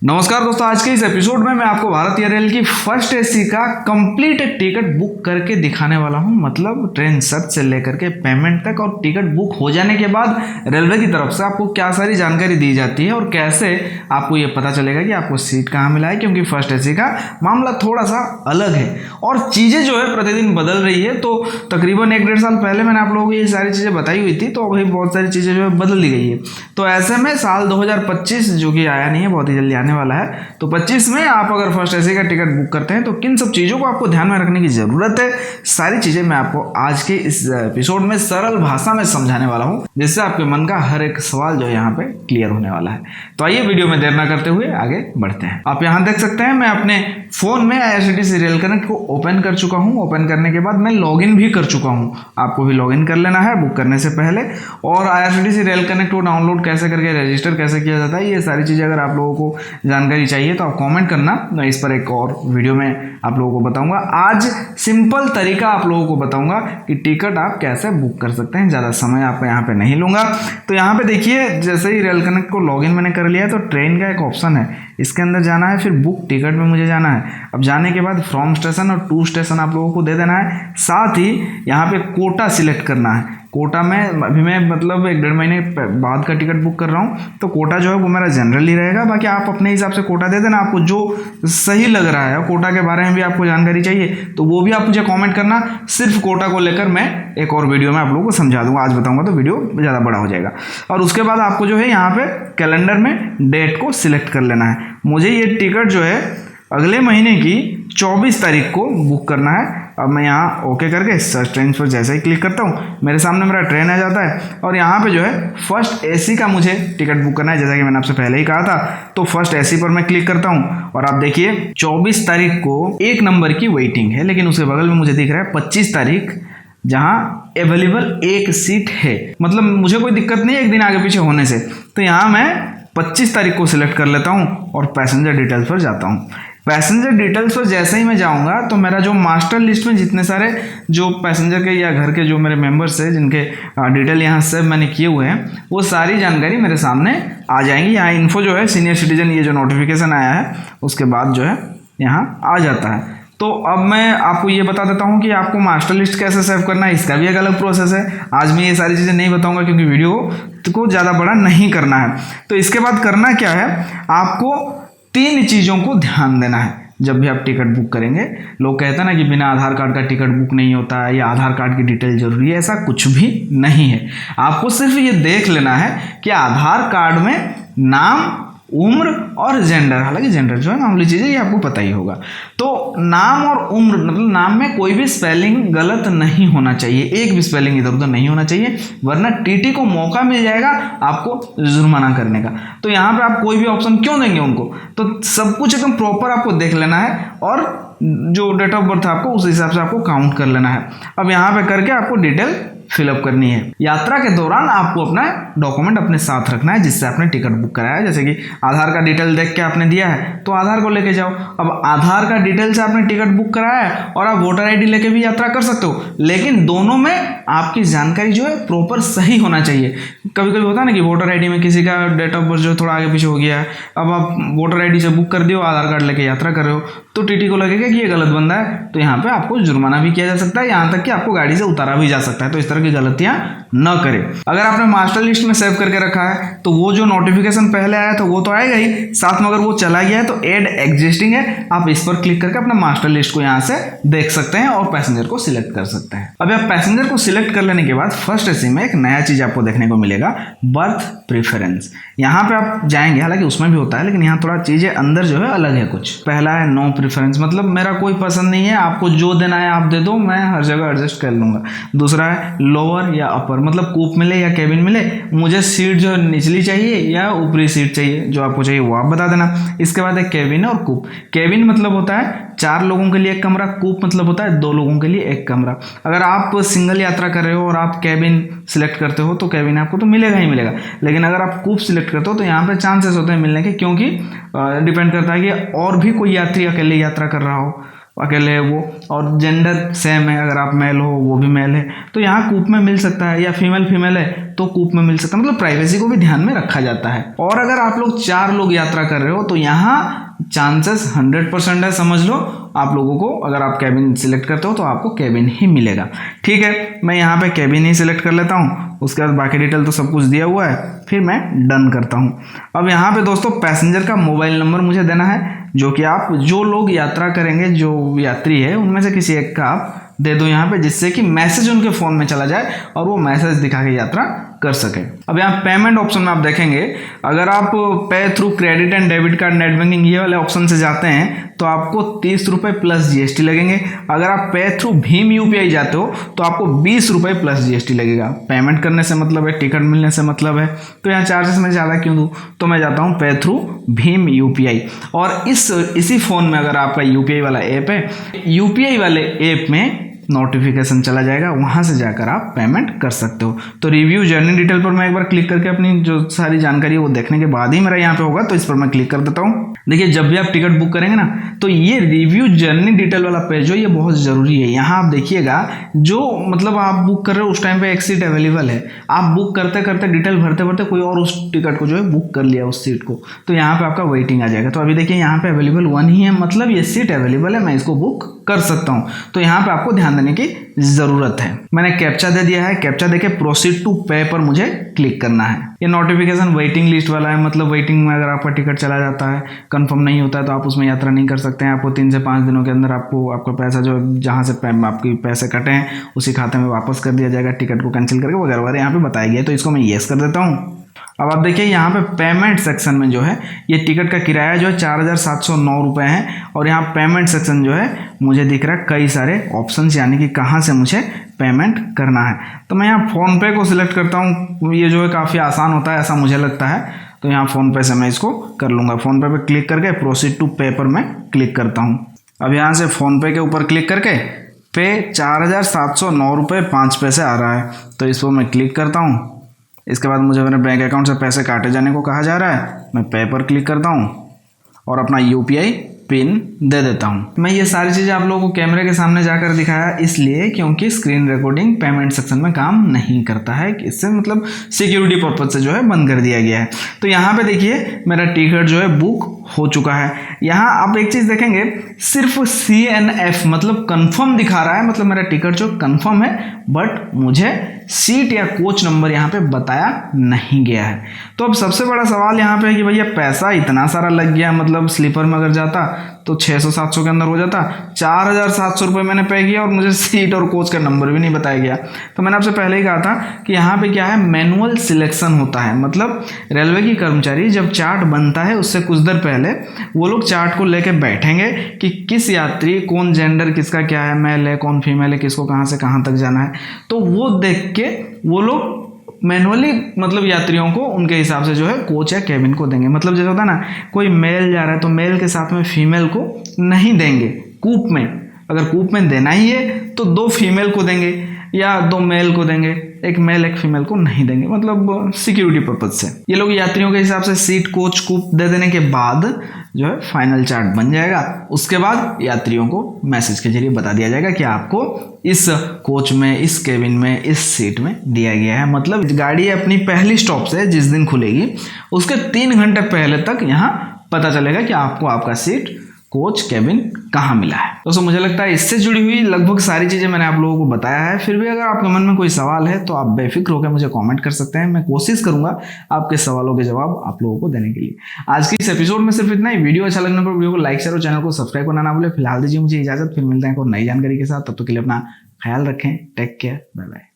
नमस्कार दोस्तों, आज के इस एपिसोड में मैं आपको भारतीय रेल की फर्स्ट एसी का कंप्लीट टिकट बुक करके दिखाने वाला हूं। मतलब ट्रेन सर्च से लेकर के पेमेंट तक और टिकट बुक हो जाने के बाद रेलवे की तरफ से आपको क्या सारी जानकारी दी जाती है और कैसे आपको ये पता चलेगा कि आपको सीट कहाँ मिला है, क्योंकि फर्स्ट एसी का मामला थोड़ा सा अलग है और चीज़ें जो है प्रतिदिन बदल रही है। तो तकरीबन 1-1.5 साल पहले मैंने आप लोगों को ये सारी चीज़ें बताई हुई थी, तो अभी बहुत सारी चीज़ें जो है बदल दी गई है। तो ऐसे में साल 2025 जो कि आया नहीं है, बहुत ही जल्दी आने वाला है, तो 25 में आप अगर फर्स्ट एसी का टिकट बुक करते हैं तो किन सब चीज़ों को आपको ध्यान में रखने की ज़रूरत है, सारी चीज़ें मैं आपको आज के इस एपिसोड में सरल भाषा में समझाने वाला हूं, जिससे आपके मन का हर एक सवाल जो है यहाँ पे क्लियर होने वाला है। तो आइए वीडियो में देर ना करते हुए आगे बढ़ते हैं। आप यहाँ देख सकते हैं मैं अपने फोन में IRCTC रेल कनेक्ट को ओपन कर चुका हूँ। ओपन करने के बाद मैं लॉगिन भी कर चुका हूँ। आपको भी लॉगिन कर लेना है बुक करने से पहले। और IRCTC रेल कनेक्ट को डाउनलोड कैसे करके रजिस्टर कैसे किया जाता है, ये सारी चीज़ें अगर आप लोगों को जानकारी चाहिए तो आप कमेंट करना, मैं इस पर एक और वीडियो में आप लोगों को बताऊंगा। आज सिंपल तरीका आप लोगों को बताऊंगा कि टिकट आप कैसे बुक कर सकते हैं। ज़्यादा समय आप यहाँ पे नहीं लूँगा। तो यहाँ पे देखिए, जैसे ही रेल कनेक्ट को लॉगिन मैंने कर लिया है तो ट्रेन का एक ऑप्शन है, इसके अंदर जाना है, फिर बुक टिकट में मुझे जाना है। अब जाने के बाद फ्रॉम स्टेशन और टू स्टेशन आप लोगों को दे देना है। साथ ही यहाँ पे कोटा सिलेक्ट करना है। कोटा में अभी मैं मतलब 1-1.5 महीने बाद का टिकट बुक कर रहा हूँ, तो कोटा जो है वो मेरा जनरल ही रहेगा। बाकी आप अपने हिसाब से कोटा दे देना, आपको जो सही लग रहा है। कोटा के बारे में भी आपको जानकारी चाहिए तो वो भी आप मुझे कमेंट करना। सिर्फ कोटा को लेकर मैं एक और वीडियो में आप लोगों को समझा दूंगा। आज बताऊंगा तो वीडियो ज़्यादा बड़ा हो जाएगा। और उसके बाद आपको जो है यहाँ पे कैलेंडर में डेट को सिलेक्ट कर लेना है। मुझे ये टिकट जो है अगले महीने की 24 तारीख को बुक करना है। अब मैं यहाँ ओके करके सर्च ट्रेन पर जैसे ही क्लिक करता हूँ, मेरे सामने मेरा ट्रेन आ जाता है और यहाँ पे जो है फर्स्ट एसी का मुझे टिकट बुक करना है, जैसा कि मैंने आपसे पहले ही कहा था। तो फर्स्ट एसी पर मैं क्लिक करता हूँ और आप देखिए 24 तारीख को 1 नंबर की वेटिंग है, लेकिन उसके बगल में मुझे दिख रहा है 25 तारीख, जहाँ अवेलेबल एक सीट है। मतलब मुझे कोई दिक्कत नहीं है एक दिन आगे पीछे होने से। तो यहाँ मैं 25 तारीख को सिलेक्ट कर लेता हूँ और पैसेंजर डिटेल्स पर जाता हूँ। पैसेंजर डिटेल्स पर जैसे ही मैं जाऊंगा तो मेरा जो मास्टर लिस्ट में जितने सारे जो पैसेंजर के या घर के जो मेरे मेंबर्स हैं, जिनके डिटेल यहाँ सेव मैंने किए हुए हैं, वो सारी जानकारी मेरे सामने आ जाएंगी। यहाँ इन्फो जो है सीनियर सिटीजन, ये जो नोटिफिकेशन आया है उसके बाद जो है यहाँ आ जाता है। तो अब मैं आपको ये बता देता हूँ कि आपको मास्टर लिस्ट कैसे सेव करना है, इसका भी एक अलग प्रोसेस है। आज मैं ये सारी चीज़ें नहीं बताऊँगा क्योंकि वीडियो को ज़्यादा बड़ा नहीं करना है। तो इसके बाद करना क्या है, आपको 3 चीज़ों को ध्यान देना है जब भी आप टिकट बुक करेंगे। लोग कहते हैं ना कि बिना आधार कार्ड का टिकट बुक नहीं होता है या आधार कार्ड की डिटेल जरूरी है, ऐसा कुछ भी नहीं है। आपको सिर्फ ये देख लेना है कि आधार कार्ड में नाम, उम्र और जेंडर, हालांकि जेंडर जो है मामूली चीज़ है, ये आपको पता ही होगा। तो नाम और उम्र, मतलब नाम में कोई भी स्पेलिंग गलत नहीं होना चाहिए, एक भी स्पेलिंग इधर उधर नहीं होना चाहिए, वरना टीटी को मौका मिल जाएगा आपको जुर्माना करने का। तो यहाँ पे आप कोई भी ऑप्शन क्यों देंगे उनको, तो सब कुछ एकदम प्रॉपर आपको देख लेना है और जो डेट ऑफ बर्थ आपको उस हिसाब से आपको काउंट कर लेना है। अब यहाँ पे करके आपको डिटेल फिलअप करनी है। यात्रा के दौरान आपको अपना डॉक्यूमेंट अपने साथ रखना है जिससे आपने टिकट बुक कराया है। जैसे कि आधार का डिटेल देख के आपने दिया है तो आधार को लेके जाओ। अब आधार का डिटेल से आपने टिकट बुक कराया है और आप वोटर आईडी लेके भी यात्रा कर सकते हो, लेकिन दोनों में आपकी जानकारी जो है प्रॉपर सही होना चाहिए। कभी कभी होता है ना कि वोटर आईडी में किसी का डेट ऑफ बर्थ जो थोड़ा आगे पीछे हो गया है, अब आप वोटर आईडी से बुक कर दियो, आधार कार्ड लेके यात्रा कर रहे हो, तो टीटी को लगेगा कि ये गलत बंदा है, तो यहाँ पे आपको जुर्माना भी किया जा सकता है, यहाँ तक कि आपको गाड़ी से उतारा भी जा सकता है। तो इस तरह की गलतियां न करें। अगर आपने मास्टर लिस्ट में सेव करके रखा है तो वो जो नोटिफिकेशन पहले आया था वो तो आएगा ही, साथ में अगर वो चला गया है तो ऐड एग्जिस्टिंग है, आप इस पर क्लिक करके अपना मास्टर लिस्ट को यहाँ से देख सकते हैं और पैसेंजर को सिलेक्ट कर सकते हैं। अब आप पैसेंजर को सिलेक्ट कर लेने के बाद फर्स्ट एसी में एक नया चीज आपको देखने को मिलेगा, बर्थ प्रेफरेंस। यहाँ पे आप जाएंगे, हालांकि उसमें भी होता है लेकिन यहाँ थोड़ा चीजें अंदर जो है अलग है कुछ। पहला है नो प्रेफरेंस, मतलब मेरा कोई पसंद नहीं है, आपको जो देना है आप दे दो, मैं हर जगह एडजस्ट कर लूंगा। दूसरा है लोअर या अपर, मतलब कूप मिले या केबिन मिले, मुझे सीट जो निचली चाहिए या ऊपरी सीट चाहिए, जो आपको चाहिए वो आप बता देना। इसके बाद है केबिन और कूप। केबिन मतलब होता है 4 लोगों के लिए एक कमरा, कूप मतलब होता है 2 लोगों के लिए एक कमरा। अगर आप सिंगल यात्रा कर रहे हो और आप केबिन सिलेक्ट करते हो तो केबिन आपको तो मिलेगा ही मिलेगा, लेकिन अगर आप कूप सिलेक्ट करते हो तो यहाँ पे चांसेस होते हैं मिलने के, क्योंकि डिपेंड करता है कि और भी कोई यात्री अकेले यात्रा कर रहा हो, अकेले है वो, और जेंडर सेम है, अगर आप मेल हो वो भी मेल है तो यहाँ कूप में मिल सकता है, या फीमेल है तो कूप में मिल सकता है, मतलब प्राइवेसी को भी ध्यान में रखा जाता है। और अगर आप लोग 4 लोग यात्रा कर रहे हो तो यहाँ चांसेस 100% है, समझ लो आप लोगों को, अगर आप कैबिन सिलेक्ट करते हो तो आपको कैबिन ही मिलेगा। ठीक है, मैं यहाँ पे कैबिन ही सिलेक्ट कर लेता हूँ, उसके बाद बाकी डिटेल तो सब कुछ दिया हुआ है, फिर मैं डन करता हूँ। अब यहाँ पे दोस्तों पैसेंजर का मोबाइल नंबर मुझे देना है, जो कि आप जो लोग यात्रा करेंगे, जो यात्री है उनमें से किसी एक का आप दे दो यहाँ पे, जिससे कि मैसेज उनके फ़ोन में चला जाए और वो मैसेज दिखा के यात्रा कर सके। अब यहाँ पेमेंट ऑप्शन में आप देखेंगे, अगर आप पे through credit and debit card, net banking ये वाले ऑप्शन से जाते हैं तो आपको 30 रुपये प्लस GST लगेंगे। अगर आप पे थ्रू भीम UPI जाते हो तो आपको 20 रुपये प्लस GST लगेगा। पेमेंट करने से मतलब है, टिकट मिलने से मतलब है, तो यहाँ चार्जेस मैं ज़्यादा क्यों दूँ, तो मैं जाता हूँ पे थ्रू भीम UPI। और इसी फ़ोन में अगर आपका UPI वाला ऐप है, UPI वाले ऐप में नोटिफिकेशन चला जाएगा, वहां से जाकर आप पेमेंट कर सकते हो। तो रिव्यू जर्नी डिटेल पर मैं एक बार क्लिक करके अपनी जो सारी जानकारी है वो देखने के बाद ही मेरा यहाँ पे होगा, तो इस पर मैं क्लिक कर देता हूँ। देखिए, जब भी आप टिकट बुक करेंगे ना तो ये रिव्यू जर्नी डिटेल वाला पेज जो ये बहुत ज़रूरी है। यहाँ आप देखिएगा, जो मतलब आप बुक कर रहे हो उस टाइम पे एक सीट अवेलेबल है, आप बुक करते करते डिटेल भरते भरते कोई और उस टिकट को जो है बुक कर लिया उस सीट को, तो यहाँ पे आपका वेटिंग आ जाएगा। तो अभी देखिए यहाँ पे अवेलेबल 1 ही है, मतलब ये सीट अवेलेबल है, मैं इसको बुक कर सकता हूँ। तो यहाँ पे आपको ध्यान देने की जरूरत है। मैंने कैप्चा दे दिया है, कैप्चा देके प्रोसीड टू पे पर मुझे क्लिक करना है। ये नोटिफिकेशन वेटिंग लिस्ट वाला है, मतलब वेटिंग में अगर आपका टिकट चला जाता है, कंफर्म नहीं होता है, तो आप उसमें यात्रा नहीं कर सकते हैं। आपको 3 से 5 दिनों के अंदर आपको आपका पैसा जो जहाँ से आपके पैसे कटे हैं उसी खाते में वापस कर दिया जाएगा, टिकट को कैंसिल करके वगैरह वगैरह यहाँ पे बताया गया है। तो इसको मैं येस कर देता हूँ। अब आप देखिए यहाँ पे पेमेंट सेक्शन में जो है ये टिकट का किराया जो है 4709 रुपये है, और यहाँ पेमेंट सेक्शन जो है मुझे दिख रहा है कई सारे ऑप्शंस, यानी कि कहाँ से मुझे पेमेंट करना है। तो मैं यहाँ फ़ोनपे को सिलेक्ट करता हूँ, ये जो है काफ़ी आसान होता है ऐसा मुझे लगता है, तो यहाँ फ़ोनपे से मैं इसको कर लूँगा। फ़ोनपे पे क्लिक करके प्रोसीड टू पे पर मैं क्लिक करता हूँ। अब यहाँ से फ़ोनपे के ऊपर क्लिक करके पे 4709 रुपये 5 पैसे आ रहा है, तो इस पर मैं क्लिक करता हूँ। इसके बाद मुझे मेरे बैंक अकाउंट से पैसे काटे जाने को कहा जा रहा है, मैं पे पर क्लिक करता हूँ और अपना UPI पिन दे देता हूँ। मैं ये सारी चीज़ें आप लोगों को कैमरे के सामने जाकर दिखाया इसलिए क्योंकि स्क्रीन रिकॉर्डिंग पेमेंट सेक्शन में काम नहीं करता है, इससे मतलब सिक्योरिटी पर्पज से जो है बंद कर दिया गया है। तो यहाँ पे देखिए मेरा टिकट जो है बुक हो चुका है। यहाँ आप एक चीज़ देखेंगे, सिर्फ CNF मतलब कंफर्म दिखा रहा है, मतलब मेरा टिकट जो कंफर्म है, बट मुझे सीट या कोच नंबर यहाँ पे बताया नहीं गया है। तो अब सबसे बड़ा सवाल यहाँ पे है कि भैया पैसा इतना सारा लग गया, मतलब स्लीपर में अगर जाता तो 600-700 के अंदर हो जाता, 4700 रुपये मैंने पे किया और मुझे सीट और कोच का नंबर भी नहीं बताया गया। तो मैंने आपसे पहले ही कहा था कि यहाँ पे क्या है, मैनुअल सिलेक्शन होता है, मतलब रेलवे की कर्मचारी जब चार्ट बनता है उससे कुछ देर पहले वो लोग चार्ट को लेके बैठेंगे कि किस यात्री, कौन जेंडर किसका क्या है, मेल है कौन फीमेल है, किसको कहाँ से कहाँ तक जाना है, तो वो देख के वो लोग मैनुअली मतलब यात्रियों को उनके हिसाब से जो है कोच या कैबिन को देंगे। मतलब जैसे होता है ना, कोई मेल जा रहा है तो मेल के साथ में फीमेल को नहीं देंगे कूप में, अगर कूप में देना ही है तो 2 फीमेल को देंगे या 2 मेल को देंगे, एक मेल एक फीमेल को नहीं देंगे, मतलब सिक्योरिटी पर्पज से। ये लोग यात्रियों के हिसाब से सीट कोच कूप दे देने के बाद जो है फाइनल चार्ट बन जाएगा। उसके बाद यात्रियों को मैसेज के जरिए बता दिया जाएगा कि आपको इस कोच में, इस केबिन में, इस सीट में दिया गया है। मतलब गाड़ी अपनी पहली स्टॉप से जिस दिन खुलेगी उसके 3 घंटे पहले तक यहाँ पता चलेगा कि आपको आपका सीट, कोच, केबिन कहाँ मिला है। दोस्तों मुझे लगता है इससे जुड़ी हुई लगभग सारी चीज़ें मैंने आप लोगों को बताया है। फिर भी अगर आपके मन में कोई सवाल है तो आप बेफिक्र होकर मुझे कमेंट कर सकते हैं, मैं कोशिश करूंगा आपके सवालों के जवाब आप लोगों को देने के लिए। आज की इस एपिसोड में सिर्फ इतना ही। वीडियो अच्छा लगने पर वीडियो को लाइक शेयर और चैनल को सब्सक्राइब करना ना भूलें। फिलहाल दीजिए मुझे इजाजत, फिर मिलते हैं कोई नई जानकारी के साथ, तब तक के लिए अपना ख्याल रखें। Take care, bye bye.